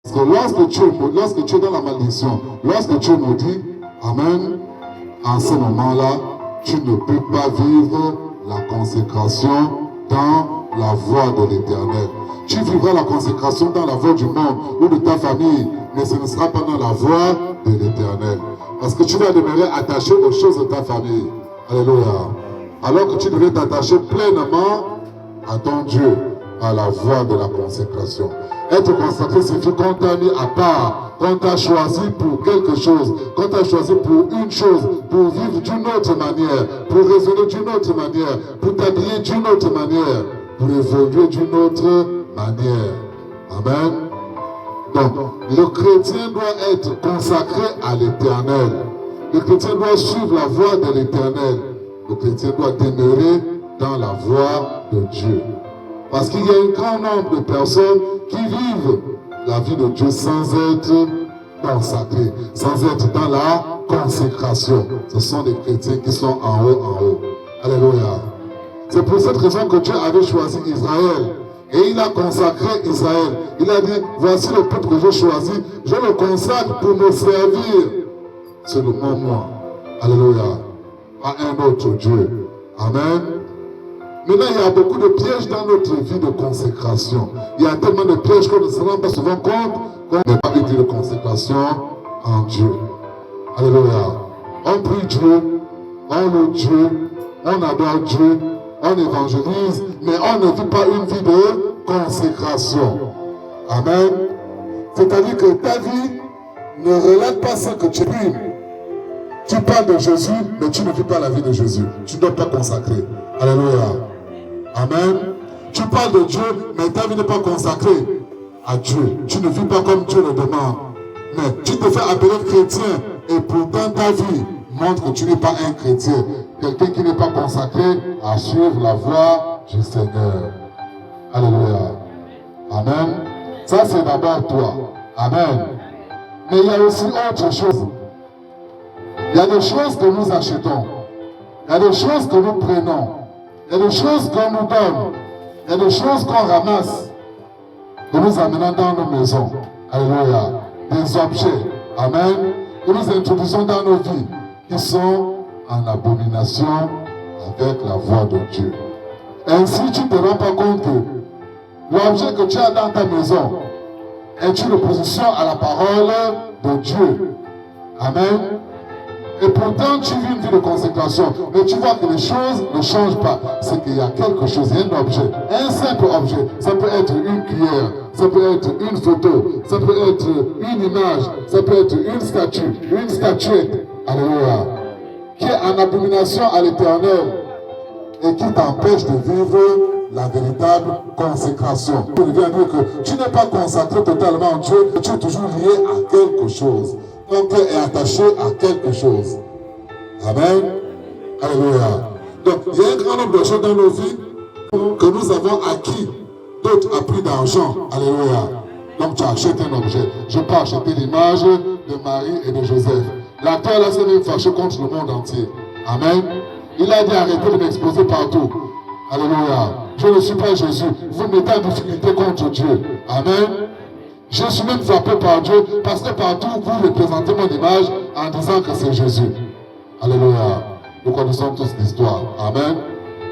Parce que lorsque tu es dans la malédiction, lorsque tu es maudit, Amen, en ce moment-là, tu ne peux pas vivre la consécration dans la voie de l'Éternel. Tu vivras la consécration dans la voie du monde ou de ta famille, mais ce ne sera pas dans la voie de l'Éternel. Parce que tu vas demeurer attaché aux choses de ta famille. Alléluia. Alors que tu devrais t'attacher pleinement à ton Dieu, à la voie de la consécration. Être consacré signifie qu'on t'a mis à part, qu'on t'a choisi pour quelque chose, qu'on t'a choisi pour une chose, pour vivre d'une autre manière, pour raisonner d'une autre manière, pour t'habiller d'une autre manière, pour évoluer d'une autre manière. Amen. Donc, le chrétien doit être consacré à l'Éternel. Le chrétien doit suivre la voie de l'Éternel. Le chrétien doit demeurer dans la voie de Dieu. Parce qu'il y a un grand nombre de personnes qui vivent la vie de Dieu sans être consacrés, sans être dans la consécration. Ce sont des chrétiens qui sont en haut. Alléluia. C'est pour cette raison que Dieu avait choisi Israël. Et il a consacré Israël. Il a dit, voici le peuple que j'ai choisi, je le consacre pour me servir. Seulement moi. Alléluia. À un autre Dieu. Amen. Maintenant, il y a beaucoup de pièges dans notre vie de consécration. Il y a tellement de pièges qu'on ne se rend pas souvent compte qu'on n'a pas une vie de consécration en Dieu. Alléluia. On prie Dieu, on loue Dieu, on adore Dieu, on évangélise, mais on ne vit pas une vie de consécration. Amen. C'est-à-dire que ta vie ne relève pas ce que tu vis. Tu parles de Jésus, mais tu ne vis pas la vie de Jésus. Tu ne dois pas consacrer. Alléluia. Amen. Tu parles de Dieu, mais ta vie n'est pas consacrée à Dieu. Tu ne vis pas comme Dieu le demande. Mais tu te fais appeler chrétien et pourtant ta vie montre que tu n'es pas un chrétien. Quelqu'un qui n'est pas consacré à suivre la voie du Seigneur. Alléluia. Amen. Ça c'est d'abord toi. Amen. Mais il y a aussi autre chose. Il y a des choses que nous achetons. Il y a des choses que nous prenons. Il y a des choses qu'on nous donne. Il y a des choses qu'on ramasse. Que nous amenons dans nos maisons. Alléluia. Des objets. Amen. Que nous introduisons dans nos vies. Qui sont en abomination avec la voix de Dieu. Ainsi, tu ne te rends pas compte que l'objet que tu as dans ta maison est une opposition à la parole de Dieu. Amen. Et pourtant, tu vis une vie de consécration. Mais tu vois que les choses ne changent pas. C'est qu'il y a quelque chose, il y a un objet. Un simple objet. Ça peut être une cuillère. Ça peut être une photo. Ça peut être une image. Ça peut être une statue. Une statuette. Alléluia. Qui est en abomination à l'Éternel. Et qui t'empêche de vivre la véritable consécration. Je viens dire que tu n'es pas consacré totalement à Dieu. Tu es toujours lié à quelque chose. Ton cœur est attaché à quelque chose. Amen. Alléluia. Donc, il y a un grand nombre de choses dans nos vies que nous avons acquis. D'autres a pris d'argent. Alléluia. Donc, tu achètes un objet. Je peux acheter l'image de Marie et de Joseph. La terre là s'est même fâchée contre le monde entier. Amen. Il a dit arrêtez de m'exposer partout. Alléluia. Je ne suis pas Jésus. Vous mettez en difficulté contre Dieu. Amen. Je suis même frappé par Dieu parce que partout vous représentez mon image en disant que c'est Jésus. Alléluia. Nous connaissons tous l'histoire. Amen.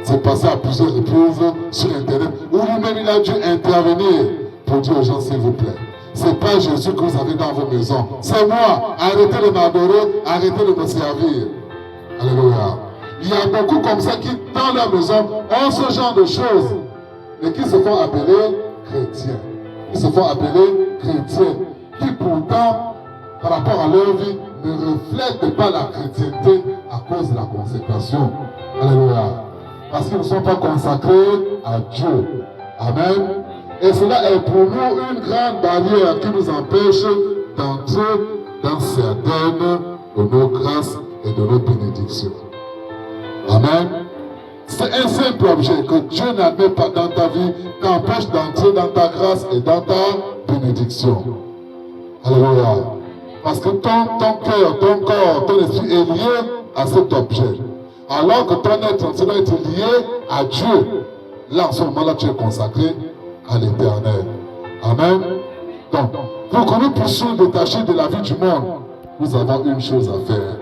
C'est passé à plusieurs reprises sur Internet où lui-même il a dû intervenir pour dire aux gens s'il vous plaît. Ce n'est pas Jésus que vous avez dans vos maisons. C'est moi. Arrêtez de m'adorer. Arrêtez de me servir. Alléluia. Il y a beaucoup comme ça qui dans leur maison ont ce genre de choses mais qui se font appeler chrétiens. Qui se font appeler chrétiens, qui pourtant, par rapport à leur vie, ne reflètent pas la chrétienté à cause de la consécration. Alléluia. Parce qu'ils ne sont pas consacrés à Dieu. Amen. Et cela est pour nous une grande barrière qui nous empêche d'entrer dans certaines de nos grâces et de nos bénédictions. Amen. C'est un simple objet que Dieu n'admet pas dans ta vie, t'empêche d'entrer dans ta grâce et dans ta bénédiction. Alléluia. Parce que ton cœur, ton corps, ton esprit est lié à cet objet. Alors que ton être doit être lié à Dieu. Là, en ce moment-là, tu es consacré à l'Éternel. Amen. Donc, pour que nous puissions détacher de la vie du monde, nous avons une chose à faire.